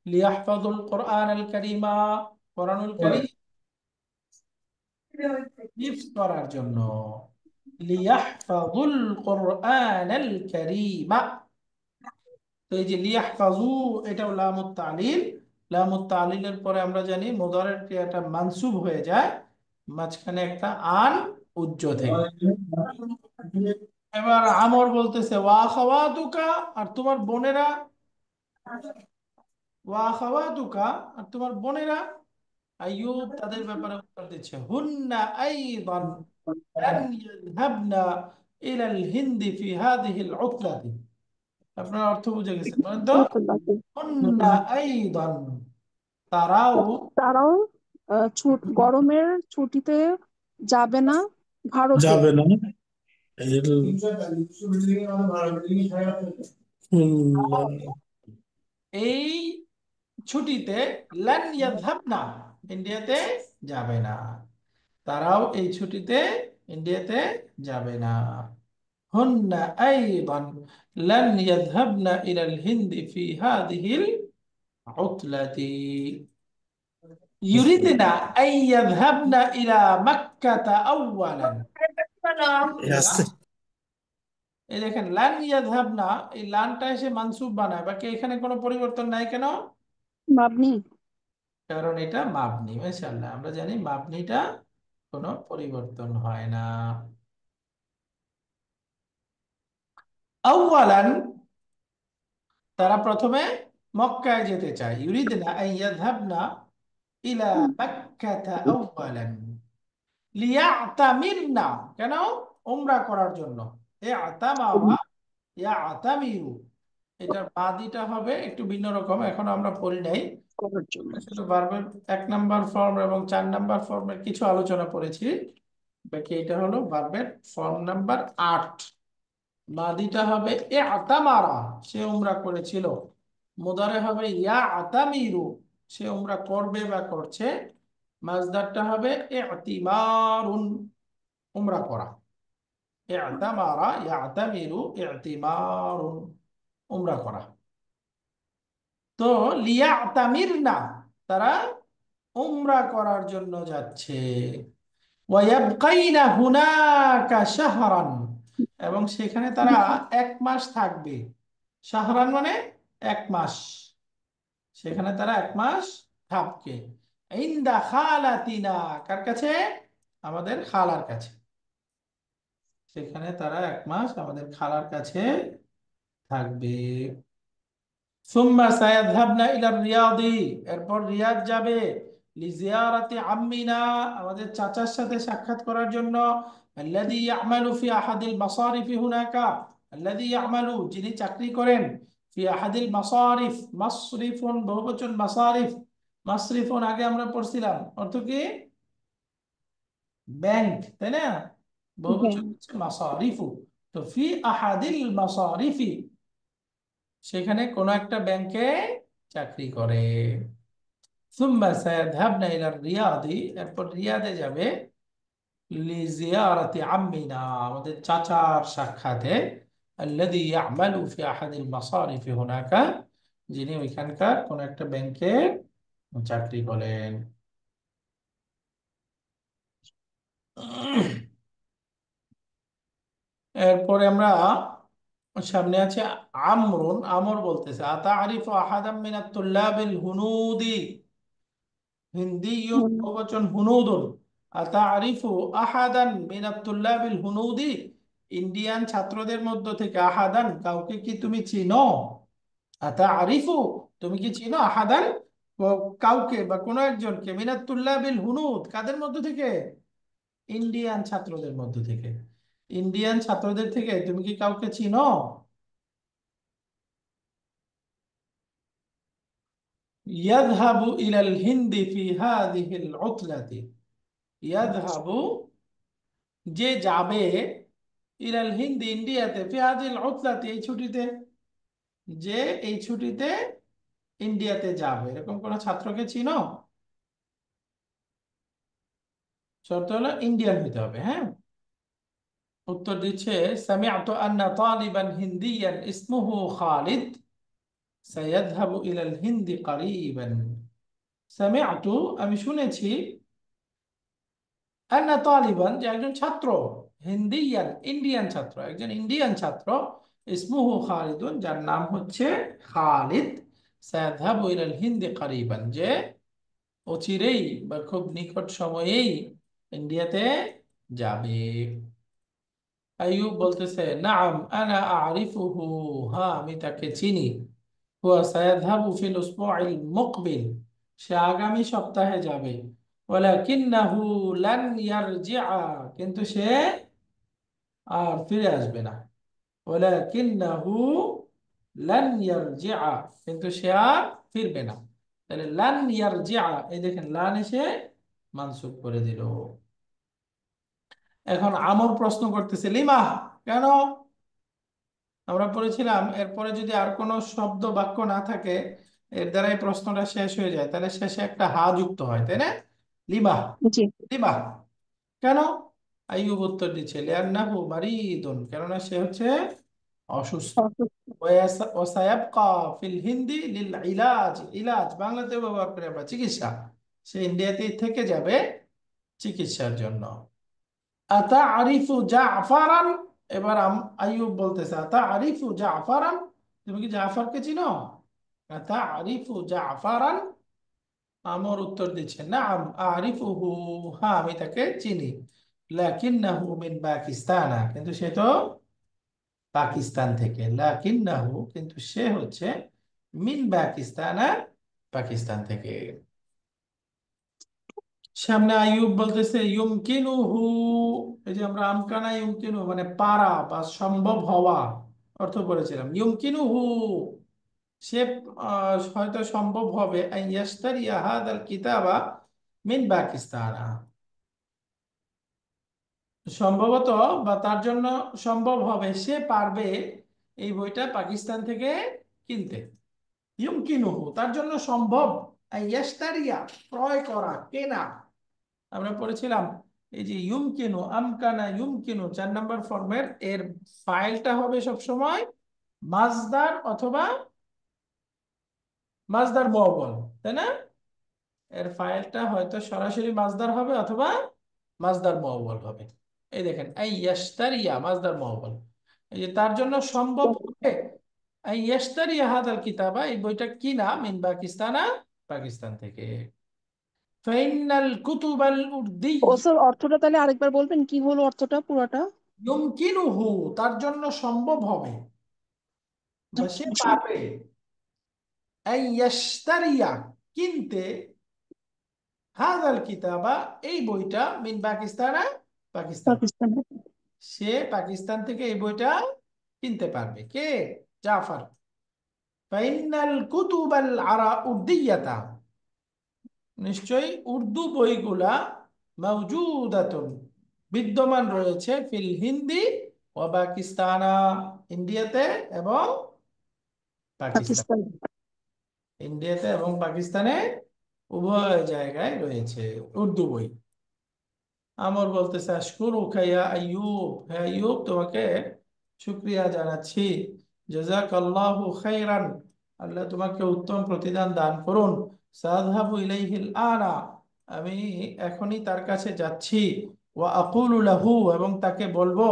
S1: লিয়াহফাজুল কোরআন আল কারীমা, কোরআনুল কারীম হিফজ করার জন্য। লিয়াহফাজুল কোরআন আল কারীমা, তো এই যে লিয়াহফাজু, এটাও লামুত তালিল। লামুত তালিলের পরে আমরা জানি মুদারের ক্রিয়াটা মানসুব হয়ে যায়, মাঝখানে একটা আন উজ্জ থেকে। এবার আমর বলতেছে ওয়া খাওয়াতুকা, আর তোমার বোনেরা, ওয়া খাওয়াতুকা, আর তোমার বোনেরা, আইয়ুব তাদের ব্যাপারে উত্তর দিচ্ছে, হুন্না আইদান লান ইয়াযহাবনা ইলাল হিন্দি ফি হাযিহিল উতলাতি। আপনার অর্থ বুঝে গেছেন বলেন তো? হুন্না আইদান, তারাও,
S2: তারাও গরমের ছুটিতে যাবে না ভারতে।
S3: যাবে না।
S1: এই ছুটিতে, লান ইয়াযহাবনা, ইন্ডিয়াতে যাবে না, তারাও এই ছুটিতে ইন্ডিয়াতে যাবে না। হুন্না আইদান লান ইয়াযহাবনা ইলাল হিন্দি ফি হাযিহিল উতলাতি, ইউরিদনা আন ইয়াযহাবনা ইলা মাক্কাতা আউওয়ালান।
S3: আস্তে।
S1: এই দেখেন লান ইয়াযহাবনা, এই লানটা এসে মানসুব বানায়, বাকি এখানে কোনো পরিবর্তন নাই কেন?
S2: মাবনি।
S1: কারণ এটা মাবনি। মাশাআল্লাহ, আমরা জানি মাবনিটা কোনো পরিবর্তন হয় না। আউওয়ালান, তারা প্রথমে মক্কায় যেতে চায়, ইউরিদনা আন ইয়াযহাবনা ইলা মাক্কাতা আউওয়ালান, লিয়াতামিরনা, কেন? উমরা করার জন্য। ইআতামারা ইয়াতামিরু, এটার বাদিটা হবে একটু ভিন্ন রকম, এখন আমরা পড়ি নাই।
S2: করার জন্য।
S1: শুধু ভার্বের 1 নাম্বার ফর্ম এবং 4 নাম্বার ফর্মের কিছু আলোচনা করেছি, বাকি এটা হলো ভার্বের ফর্ম নাম্বার 8। মাদিটা হবে ইআতামারা, সে উমরা করেছিল। মুদারে হবে ইয়াতামিরু, সে উমরা করবে বা করছে। মাজদারটা হবে ইতিমারুন, উমরা করা। ইআতামারা ইয়াতামিরু ইতিমারুন, উমরা করা। তো লিয়াতামিরনা, তারা উমরা করার জন্য যাচ্ছে। ওয়ায়াবকাইনা হুনাকা শাহরান, এবং সেখানে তারা 1 মাস থাকবে। শাহরান মানে 1 মাস, সেখানে তারা 1 মাস থাকবে। ইনদা খালাতিনা, কার কাছে? আমাদের খালার কাছে। সেখানে তারা 1 মাস আমাদের খালার কাছে থাকবে। সুম্মা সায়াযহাবনা ইলা রিয়াদি, এরপর রিয়াদ যাবে। লিজিয়ারাতি আম্মিনা, আমাদের চাচার সাথে সাক্ষাৎ করার জন্য। আল্লাযী ইয়ামালু ফি আহাদিল মাসারিফি হুনাকা, আল্লাযী ইয়ামালু, যিনি চাকরি করেন। ফি আহাদিল মাসারিফ, মাসরিফুন বহুবচন মাসারিফ। মাসরিফুন আগে আমরা পড়ছিলাম, অর্থ কি? ব্যাংক, তাই না? বহুবচন
S2: হ্যাঁ।
S1: হচ্ছে মাসারিফু। তো ফি আহাদিল মাসারিফি, সেখানে কোনো একটা ব্যাংকে চাকরি করে। সুম্মা সায়াযহাবনা ইলা রিয়াদি, এরপর রিয়াদে যাবে। লিজিয়ারাতি আম্মিনা, আমাদের চাচার সাক্ষাতে। আল্লাযী ইয়ামালু ফি আহাদিল মাসারিফি হুনাকা, যিনি ওইখানকার কোন একটা ব্যাংকে চাকরি করেন। এরপরে আমরা সামনে আছে আমরুন। আমর বলতেছে আতারিফু আহাদাম মিনাত তুল্লাবিল হুনুদি, হিন্দিয়ুন বহুবচন হুনুদুন। আতারিফু আহাদান মিনাত তুল্লাবিল হুনুদি, ইন্ডিয়ান ছাত্রদের মধ্য থেকে আহাদান কাউকে কি তুমি চিনো? আতারিফু, তুমি কি চিনো? আহাদান কাউকে বা কোনো একজনকে। মিনাত তুল্লাবিল হুনুদ, কাদের মধ্য থেকে? ইন্ডিয়ান ছাত্রদের মধ্য থেকে। ইন্ডিয়ান ছাত্রদের থেকে তুমি কি কাউকে চিনো? ইয়াযহাবু ইলাল হিন্দি ফি হাযিহিল উতলাতি, ইয়াযহাবু যে যাবে, ইলাল হিন্দি ইন্ডিয়াতে, ফি হাযিল উতলাতি এই ছুটিতে, যে এই ছুটিতে ইন্ডিয়াতে যাবে, এরকম কোন ছাত্রকে চিনো? শর্ত হলো ইন্ডিয়ান হইতে হবে, হ্যাঁ। উত্তর দিচ্ছে সামিআতু আন্না তালিবান হিন্দিয়ান ইসমুহু খালিদ সায়াযহাবু ইলাল হিন্দি কারীবান। সামিআতু, আমি শুনেছি। আন্না তালিবান, যে একজন ছাত্র। হিন্দিয়ান ইন্ডিয়ান ছাত্র, একজন ইন্ডিয়ান ছাত্র। ইসমুহু খালিদুন, যার নাম হচ্ছে খালিদ। সায়াযহাবু ইলাল হিন্দি কারীবান, যে অচিরেই বা খুব নিকট সময়েই ইন্ডিয়াতে যাবে। আইয়ুব বলতেছে নাআম আনা আরিফুহু, হ্যাঁ আমি তাকে চিনি। হুয়া সায়াযহাবু ফিল উসবুইল মুকবিল, সে আগামী সপ্তাহে যাবে। ওয়ালাকিন্নাহু লান ইয়ারজিআ, কিন্তু সে আর ফিরে আসবে না। ওয়ালাকিন্নাহু লান ইয়ারজিআ, কিন্তু সে আর ফিরবে না। তাহলে লান ইয়ারজিআ, এই দেখেন লান এসে মানসুব করে দিল। এখন আমর প্রশ্ন করতেছে লিমা, কেন? আমরা পড়েছিলাম এরপরে যদি আর কোনো শব্দ বাক্য না থাকে, এর দ্বারাই প্রশ্নটা শেষ হয়ে যায়, তাহলে শেষে একটা হা যুক্ত হয়, তাই না? লিমা,
S2: জি।
S1: লিমা, কেন? আইয়ুব উত্তর দিচ্ছে লিআন্নাহু মারিদুন, কেননা সে হচ্ছে অসুস্থ। ওয়াসায়াবকা ফিল হিন্দি লিল ইলাজ, ইলাজ বাংলাতে ব্যবহার করে আমরা চিকিৎসা। সে ইন্ডিয়াতেই থেকে যাবে চিকিৎসার জন্য। আতা আরিফু জাফারান, এবার আইয়ুব বলতেছে আতা আরিফু জাফারান, তুমি কি জাফরকে চিনো? আতা আরিফু জাফারান, আমর উত্তর দিচ্ছে নাআম আরিফুহু, হ্যাঁ আমি তাকে চিনি। লাকিন্নাহু মিন পাকিস্তানা, কিন্তু সে তো পাকিস্তান থেকে। লাকিন্নাহু, কিন্তু সে হচ্ছে মিন পাকিস্তানা, পাকিস্তান থেকে। সামনে আইয়ুব বলতেছে ইউমকিনুহু, এই যে আমরা আমকানা ইউমকিনু মানে পারা বা সম্ভব হওয়া অর্থ করেছিলাম। ইউমকিনুহু, সে হয়তো সম্ভব হবে আন ইয়াশতারিয়া হাদাল কিতাবা মিন পাকিস্তান, সম্ভবত বা তার জন্য সম্ভব হবে, সে পারবে এই বইটা পাকিস্তান থেকে কিনতে। ইউমকিনুহু, তার জন্য সম্ভব। আন ইয়াশতারিয়া, ক্রয় করা, কেনা। আমরা পড়েছিলাম এই যে ইউমকিনু, আমকানা ইউমকিনু 4 নম্বর ফর্মের, এর ফাইলটা হবে সব সময় মাজদার অথবা মাজদার মুআওয়াল, তাই না? এর ফাইলটা হয়তো সরাসরি মাসদার হবে অথবা মাসদার মুআওয়াল হবে। এই দেখেন আই ইয়াশতারিয়া মাসদার মুআওয়াল। এই যে তার জন্য সম্ভব হবে আই ইয়াশতারিয়া হাদাল কিতাবা, এই বইটা কিনা মিন পাকিস্তানা, পাকিস্তান থেকে। ফাইনাল কুতুবাল উর্দি
S2: ওস্তাদ অর্থটা তাহলে আরেকবার বলবেন, কি হলো অর্থটা পুরাটা?
S1: ইউমকিনুহু, তার জন্য সম্ভব হবে বা সে পাবে, আই ইয়াশতারিয়া কিনতে, হাদাল কিতাবা এই বইটা, মিন পাকিস্তানা, পাকিস্তান।
S2: পাকিস্তান।
S1: সে পাকিস্তান থেকে এই বইটা কিনতে পারবে কে? জাফর। ফাইনাল কুতুবাল আরা উর্দিয়াতা, নিশ্চয়ই উর্দু বইগুলা মাওজুদাতুন বিদ্যমান রয়েছে ফিল হিন্দি ও পাকিস্তানা, ইন্ডিয়াতে এবং পাকিস্তান,
S2: পাকিস্তান।
S1: ইন্ডিয়াতে এবং পাকিস্তানে উভয় জায়গায় রয়েছে উর্দু বই। আমর বলতেছে আশকুরুকা ইয়া আইয়ুব, হে আইয়ুব তোমাকে শুকরিয়া জানাচ্ছি। জাযাকাল্লাহু খাইরান, আল্লাহ তোমাকে উত্তম প্রতিদান দান করুন। সাযহাবু ইলাইহিল আনা, আমি এখনই তার কাছে যাচ্ছি। ওয়া আকুলু লাহু, এবং তাকে বলবো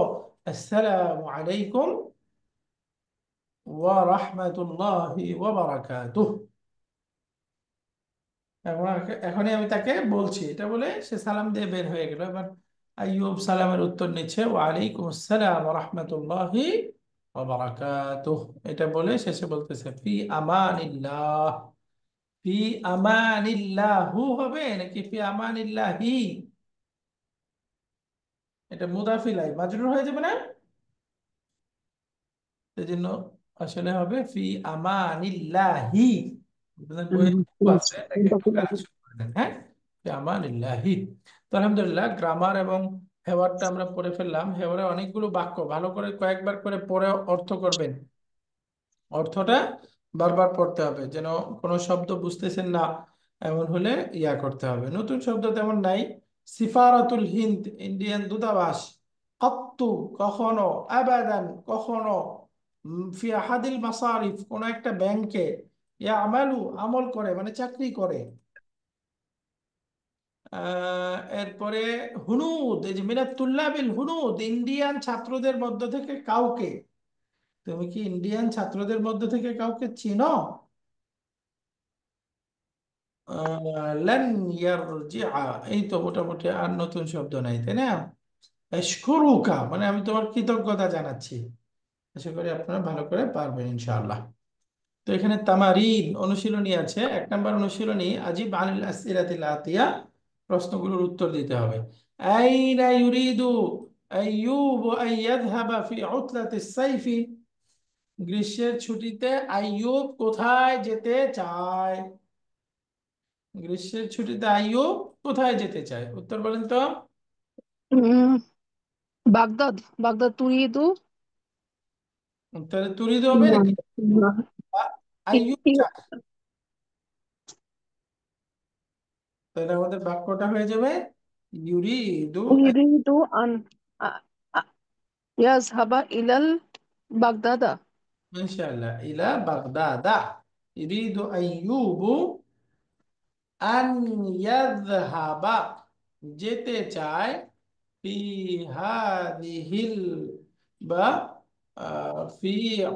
S1: আসসালামু আলাইকুম ওয়া রাহমাতুল্লাহি ওয়া বারাকাতুহু। এখনই আমি তাকে বলছি, এটা বলে সে সালাম দিয়ে বের হয়ে গেল। এবার আইয়ুব সালামের উত্তর নিচ্ছে, ওয়ালাইকুম আসসালাম ওয়া রাহমাতুল্লাহি ওয়া বারাকাতুহু। এটা বলে শেষে বলতেছে ফি আমানিল্লাহ। ফি আমানিল্লাহু হবে নাকি ফি আমানিল্লাহি? এটা মুদাফিলাই মাজরুর হয়ে যাবে না? এই জন্য আসলে হবে ফি আমানিল্লাহি। আপনাদের বইয়ে আছে, এটাকে একটু কারেকশন করে নেন, হ্যাঁ? ফি আমানিল্লাহি। তো আলহামদুলিল্লাহ গ্রামার এবং হেওয়ারটা আমরা পড়ে ফেললাম। হেওয়ারে অনেকগুলো বাক্য, ভালো করে কয়েকবার করে পড়ে অর্থ করবেন। অর্থটা বারবার পড়তে হবে, যেন কোনো শব্দ বুঝতেছেন না এমন হলে ইয়া করতে হবে। নতুন শব্দ তেমন নাই। সিফারাতুল হিন্দ ইন্ডিয়ান দূতাবাস, কত্তু কখনো, আবাদান কখনো, ফি আহাদিল মাসারিফ কোন একটা ব্যাংকে, ইয়ামালু আমল করে মানে চাকরি করে। এরপরে হুনুদ, এই যে মিনাত তুল্লাবিল হুনুদ ইন্ডিয়ান ছাত্রদের মধ্য থেকে কাউকে। তুমি কি ইন্ডিয়ান ছাত্রদের মধ্য থেকে কাউকে চিনো? লেন ইয়ারজিআ, এই তো মোটামুটি আর নতুন শব্দ নাই, তাই না? আশকুরুকা মানে আমি তোমার কৃতজ্ঞতা জানাচ্ছি। আশা করি আপনারা ভালো করে পারবেন ইনশাআল্লাহ। তো এখানে তামারিন অনুশীলনী আছে। 1 নম্বর অনুশীলনী, আজিব আনিল আসইলাতিল আতিয়া, প্রশ্নগুলোর উত্তর দিতে হবে। আইনা ইউরিদু আইয়ুব আন ইয়াযহাবা ফি উতলাতিস সাইফি, গ্রীষ্মের ছুটিতে আইয়ুব কোথায় যেতে চায়? গ্রীষ্মের ছুটিতে আইয়ুব কোথায় যেতে চায়? উত্তর বলেন তো।
S2: উম, বাগদাদ। বাগদাদ তুরিদু।
S1: তাহলে তুরিদ হবে
S2: না,
S1: নাকি
S2: না।
S1: আইয়ুব চায়? তাহলে আমাদের বাক্যটা হয়ে যাবে ইউরিদু।
S2: ইউরিদু আন ইয়াযহাবা ইলাল বাগদাদা।
S1: ইনশাআল্লাহ ইলা বাগদাদা। ইউরিদু আইয়ুবু আন ইয়াযহাবা, যেতে চায়, ফি হাদিহিল বা ফি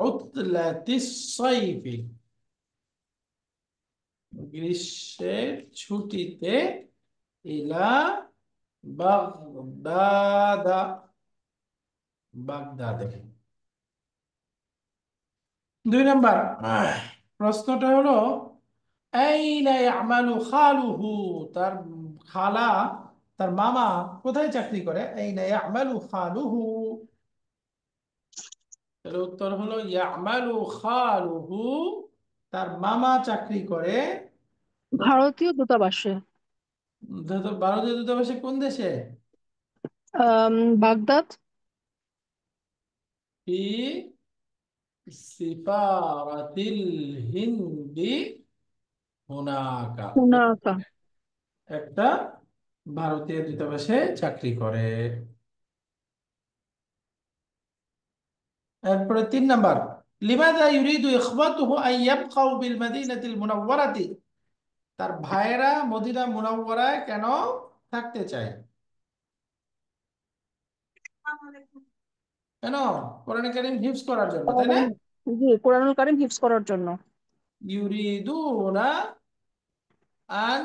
S1: উতলাতিস সাইফি, গ্রীষ্মের ছুটিতে, ইলা বাগদাদা, বাগদাদে। 2 নম্বর প্রশ্নটা হলো আইনা ইয়ামালু খালুহু, তার খালা, তার মামা কোথায় চাকরি করে? আইনা ইয়ামালু খালুহু, এর উত্তর হলো ইয়ামালু খালুহু, তার মামা চাকরি করে।
S2: ভারতীয় দূতাবাসে।
S1: ভারতীয় দূতাবাসে কোন দেশে?
S2: বাগদাদ।
S1: ফি সিফারাতিল হিন্দি হুনাকা,
S2: হুনাকা।
S1: একটা ভারতীয় দূতাবাসে চাকরি করে। এরপরে 3 নম্বর, লিমাযা ইউরিদু ইখওয়াতুহু আন ইয়াবকাউ বিল মাদিনাতিল মুনাওওয়ারাতি, তার ভাইয়েরা মদিনা মুনাওয়ারায় কেন থাকতে চায়? কেন? কোরআন কারীম হিফজ করার জন্য, তাই না?
S2: জি, কোরআনুল কারীম হিফজ করার জন্য।
S1: ইউরিদুনা আন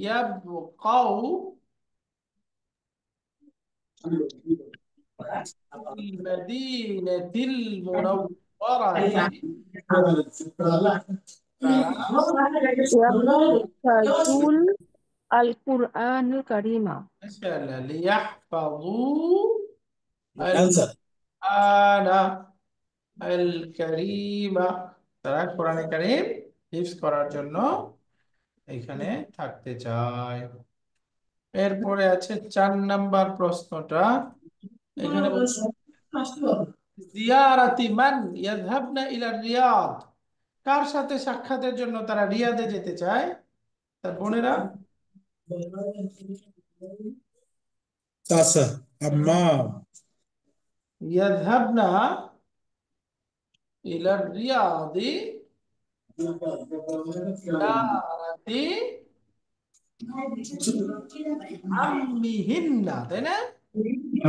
S1: ইয়াবকাউ ফিল মাদিনাতিল মুনাওয়ারাতি। তারা
S2: ইয়াহফাজুল আল কুরআনুল কারীমা।
S1: লিয়াহফাযু আল
S3: অ্যান্সার।
S1: আনা আল কারীমা। তারা কোরআনে কারীম হিফজ করার জন্য এখানে থাকতে চায়। এরপরে আছে 4 নাম্বার প্রশ্নটা। এখানে বলছে জিয়ারাতি মান ইয়াযহাবনা ইলা রিয়াদ। কার সাথে সাক্ষাতের জন্য তারা রিয়াদে যেতে চায়? তার বোনেরা।
S3: চাচা, আম্মা।
S1: ইয়াযহাবনা ইলা রিয়াদি জিয়ারাতি আম্মিহিন্না, তাই না?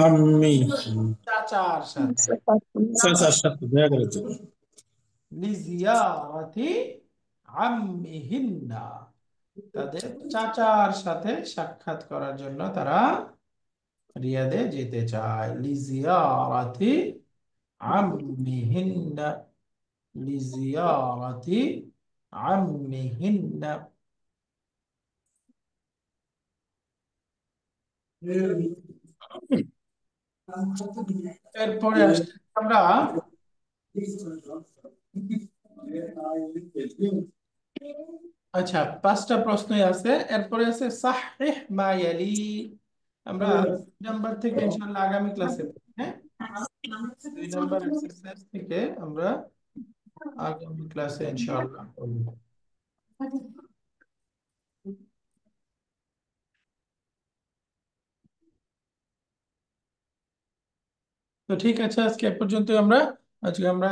S3: আম্মি।
S1: চাচার সাথে।
S3: চাচার সাথে দেখা করার জন্য।
S1: লিজিয়ারাতি আম্মিহিন্না, তাদের চাচার সাথে সাক্ষাৎ করার জন্য তারা রিয়াদে যেতে চায়। লিজিয়ারাতি আম্মিহিন্না, লিজিয়ারাতি আম্মিহিন্না। এরপরে আসছে আমরা আচ্ছা 5টা প্রশ্নই আছে। এরপরে আছে সাহিহ মা ইয়ালি। আমরা 2 নাম্বার থেকে ইনশাআল্লাহ আগামী ক্লাসে, হ্যাঁ, 2 নাম্বার এক্সারসাইজ থেকে আমরা আগামী ক্লাসে ইনশাআল্লাহ করব। তো ঠিক আছে, আজকে এ পর্যন্ত। আজকে আমরা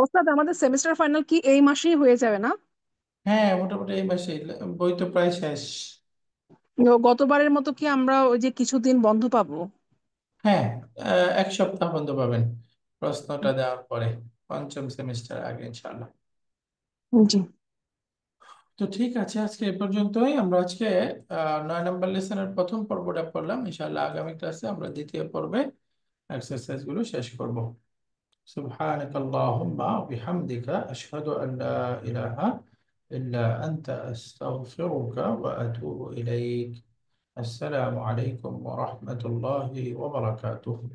S2: ওস্তাদ, আমাদের সেমিস্টার ফাইনাল কি এই মাসেই হয়ে যাবে না?
S1: হ্যাঁ, মোটামুটি এই মাসে বই তো প্রায় শেষ।
S2: গতবারের মতো কি আমরা ওই যে কিছুদিন বন্ধ পাবো?
S1: হ্যাঁ, 1 সপ্তাহ বন্ধ পাবেন প্রশ্নটা দেওয়ার পরে, 5ম সেমিস্টার আগে ইনশাআল্লাহ।
S2: জি।
S1: তো ঠিক আছে, আজকে এ পর্যন্তই। আমরা আজকে 9 নাম্বার লেসনের প্রথম পর্বটা পড়লাম। ইনশাআল্লাহ আগামী ক্লাসে আমরা দ্বিতীয় পর্বে এক্সারসাইজ গুলো শেষ করব। সুবহানাক আল্লাহুম্মা ওয়া বিহামদিকা আশহাদু আন লা ইলাহা ইল্লা আনতা আস্তাগফিরুকা ওয়া আতুবু ইলাইক। আসসালামু আলাইকুম ওয়া রাহমাতুল্লাহি ওয়া বারাকাতুহু।